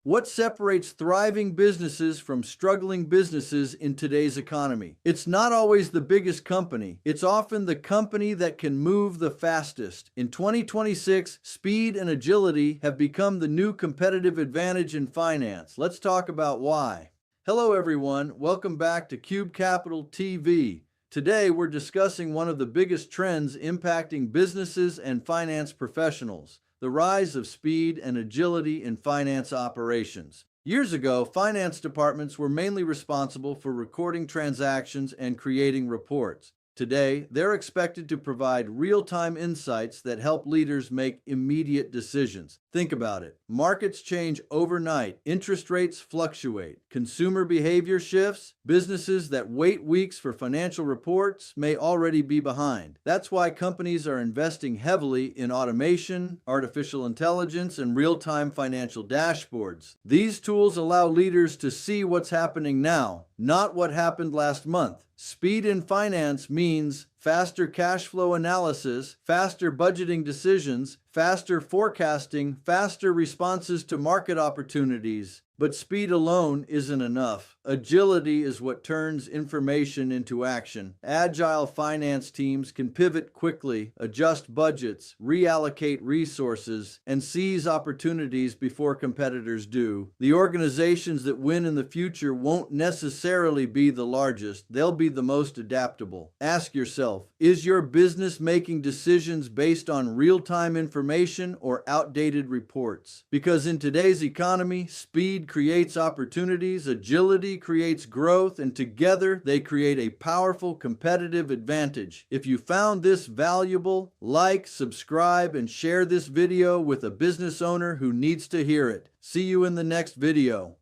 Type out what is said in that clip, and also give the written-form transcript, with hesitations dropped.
What separates thriving businesses from struggling businesses in today's economy? It's not always the biggest company. It's often the company that can move the fastest. In 2026, speed and agility have become the new competitive advantage in finance. Let's talk about why. Hello everyone, welcome back to Cube Capital TV. Today we're discussing one of the biggest trends impacting businesses and finance professionals: the rise of speed and agility in finance operations. Years ago, finance departments were mainly responsible for recording transactions and creating reports. Today, they're expected to provide real-time insights that help leaders make immediate decisions. Think about it. Markets change overnight. Interest rates fluctuate. Consumer behavior shifts. Businesses that wait weeks for financial reports may already be behind. That's why companies are investing heavily in automation, artificial intelligence, and real-time financial dashboards. These tools allow leaders to see what's happening now, not what happened last month. Speed in finance means faster cash flow analysis, faster budgeting decisions, faster forecasting, faster responses to market opportunities. But speed alone isn't enough. Agility is what turns information into action. Agile finance teams can pivot quickly, adjust budgets, reallocate resources, and seize opportunities before competitors do. The organizations that win in the future won't necessarily be the largest. They'll be the most adaptable. Ask yourself, is your business making decisions based on real-time information or outdated reports? Because in today's economy, speed creates opportunities, agility creates growth, and together they create a powerful competitive advantage. If you found this valuable, like, subscribe, and share this video with a business owner who needs to hear it. See you in the next video.